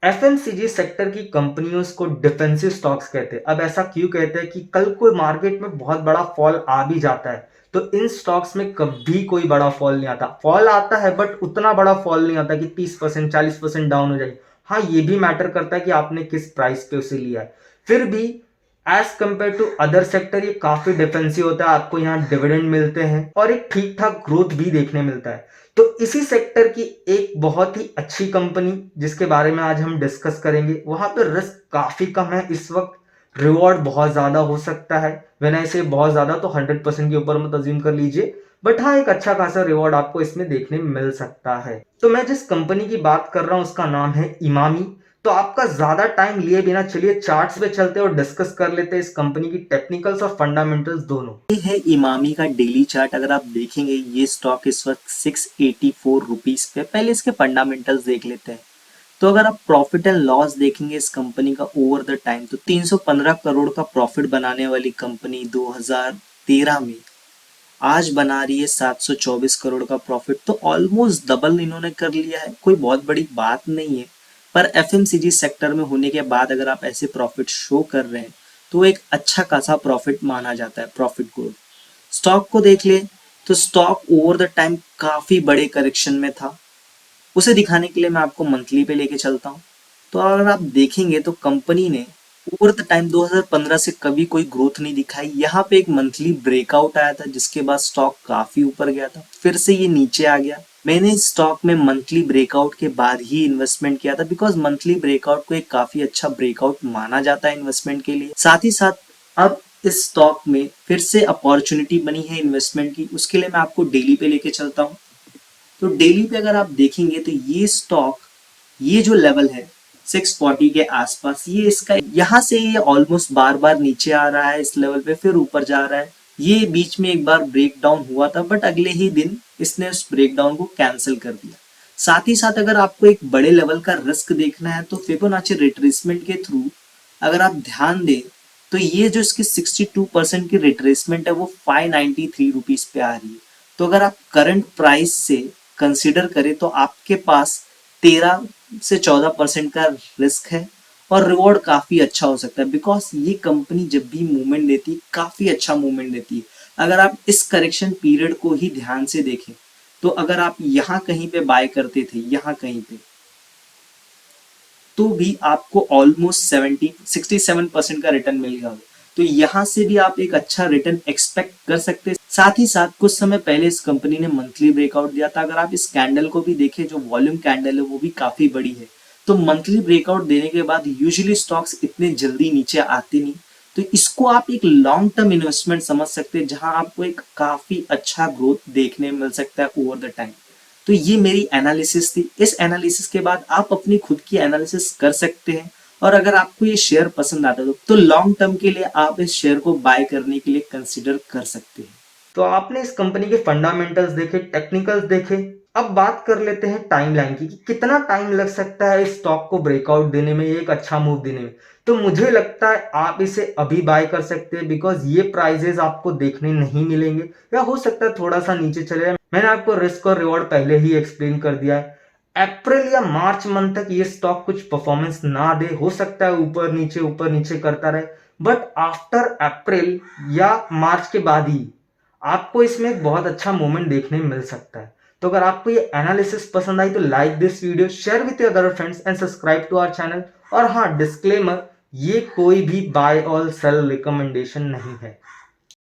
FMCG sector की कंपनियों को डिफेंसिव स्टॉक्स कहते हैं। अब ऐसा क्यों कहते हैं कि कल को मार्केट में बहुत बड़ा फॉल आ भी जाता है तो इन स्टॉक्स में कभी कोई बड़ा फॉल नहीं आता। फॉल आता है बट उतना बड़ा फॉल नहीं आता कि 30% 40% डाउन हो जाए। हाँ, ये भी मैटर करता है कि आपने किस प्राइस पे उसे लिया है। फिर भी as compare to other sector ये काफी डिफेंसिव होता है। आपको यहाँ डिविडेंड मिलते हैं और एक ठीक ठाक ग्रोथ भी देखने मिलता है। तो इसी सेक्टर की एक बहुत ही अच्छी कंपनी जिसके बारे में आज हम डिस्कस करेंगे, वहां पर रिस्क काफी कम है इस वक्त, रिवॉर्ड बहुत ज्यादा हो सकता है। व्हेन आई से बहुत ज्यादा तो 100% के ऊपर मत अज्यूम कर लीजिए, बट हाँ एक अच्छा खासा रिवॉर्ड आपको इसमें देखने मिल सकता है। तो मैं जिस कंपनी की बात कर रहा हूं उसका नाम है इमामी। तो आपका ज्यादा टाइम लिए बिना चलिए चार्ट्स पे चलते और डिस्कस कर लेते हैं इस कंपनी की टेक्निकल्स और फंडामेंटल्स दोनों। ये है इमामी का डेली चार्ट। अगर आप देखेंगे ये स्टॉक इस वक्त 684 रुपीज पे। पहले इसके फंडामेंटल्स देख लेते हैं। तो अगर आप प्रॉफिट एंड लॉस देखेंगे इस कंपनी का ओवर द टाइम, तो 315 करोड़ का प्रॉफिट बनाने वाली कंपनी 2013 में आज बना रही है 724 करोड़ का प्रॉफिट। तो ऑलमोस्ट डबल इन्होंने कर लिया है। कोई बहुत बड़ी बात नहीं है, पर एफएमसीजी सेक्टर में होने के बाद अगर आप ऐसे प्रॉफिट शो कर रहे हैं तो एक अच्छा खासा प्रॉफिट माना जाता है, प्रॉफिट ग्रोथ। स्टॉक को देख ले तो स्टॉक ओवर द टाइम काफी बड़े करेक्शन में था। उसे दिखाने के लिए मैं आपको मंथली पे लेके चलता हूँ। तो अगर आप देखेंगे तो कंपनी ने ओवर द टाइम 2015 से कभी कोई ग्रोथ नहीं दिखाई। यहाँ पे एक मंथली ब्रेकआउट आया था जिसके बाद स्टॉक काफी ऊपर गया था, फिर से ये नीचे आ गया। मैंने इस स्टॉक में मंथली ब्रेकआउट के बाद ही इन्वेस्टमेंट किया था, बिकॉज मंथली ब्रेकआउट को एक काफी अच्छा ब्रेकआउट माना जाता है इन्वेस्टमेंट के लिए। साथ ही साथ अब इस स्टॉक में फिर से अपॉर्चुनिटी बनी है इन्वेस्टमेंट की, उसके लिए मैं आपको डेली पे लेके चलता हूँ। तो डेली पे अगर आप देखेंगे तो ये स्टॉक, ये जो लेवल है 640 के आसपास, ये इसका यहाँ से ये ऑलमोस्ट बार बार नीचे आ रहा है इस लेवल पे, फिर ऊपर जा रहा है। ये बीच में एक बार ब्रेक डाउन हुआ था बट अगले ही दिन इसने उस ब्रेक डाउन को कैंसिल कर दिया। साथ ही साथ अगर आपको एक बड़े लेवल का रिस्क देखना है तो फिबोनाची रिट्रेसमेंट के थ्रू अगर आप ध्यान दें तो ये जो इसकी 62% की रिट्रेसमेंट है वो 593 रुपीज पे आ रही है। तो अगर आप करंट प्राइस से कंसिडर करें तो आपके पास 13 से 14% का रिस्क है और रिवॉर्ड काफी अच्छा हो सकता है, बिकॉज ये कंपनी जब भी मूवमेंट देती है काफी अच्छा मूवमेंट देती है। अगर आप इस करेक्शन पीरियड को ही ध्यान से देखें तो अगर आप यहाँ कहीं पे बाय करते थे, यहाँ कहीं पे, तो भी आपको ऑलमोस्ट 67% का रिटर्न मिलेगा। तो यहाँ से भी आप एक अच्छा रिटर्न एक्सपेक्ट कर सकते हैं। साथ ही साथ कुछ समय पहले इस कंपनी ने मंथली ब्रेकआउट दिया था। अगर आप इस कैंडल को भी देखें, जो वॉल्यूम कैंडल है वो भी काफी बड़ी है। तो मंथली ब्रेकआउट देने के बाद यूजुअली स्टॉक्स इतने जल्दी नीचे आते नहीं, तो इसको आप एक लॉन्ग टर्म इन्वेस्टमेंट समझ सकते हैं जहां आपको एक काफी अच्छा ग्रोथ देखने मिल सकता है ओवर द टाइम। तो ये मेरी एनालिसिस थी। इस एनालिसिस के बाद आप अपनी खुद की एनालिसिस कर सकते हैं, और अगर आपको ये शेयर पसंद आता है तो लॉन्ग टर्म के लिए आप इस शेयर को बाय करने के लिए कंसिडर कर सकते हैं। तो आपने इस कंपनी के फंडामेंटल्स देखे, टेक्निकल्स देखे। अब बात कर लेते हैं टाइमलाइन की कि कितना टाइम लग सकता है इस स्टॉक को ब्रेकआउट देने में, एक अच्छा मूव देने में। तो मुझे लगता है आप इसे अभी बाय कर सकते हैं, बिकॉज ये प्राइजेस आपको देखने नहीं मिलेंगे, या हो सकता है थोड़ा सा नीचे चले जाए। मैंने आपको रिस्क और रिवॉर्ड पहले ही एक्सप्लेन कर दिया है। अप्रैल या मार्च मंथ तक ये स्टॉक कुछ परफॉर्मेंस ना दे, हो सकता है ऊपर नीचे करता रहे, बट आफ्टर अप्रैल या मार्च के बाद ही आपको इसमें एक बहुत अच्छा मोमेंट देखने मिल सकता है। तो अगर आपको ये एनालिसिस पसंद आई तो like this video, share with your other friends and subscribe to our channel. और हाँ, डिस्क्लेमर, ये कोई भी बाय और सेल रिकमेंडेशन नहीं है।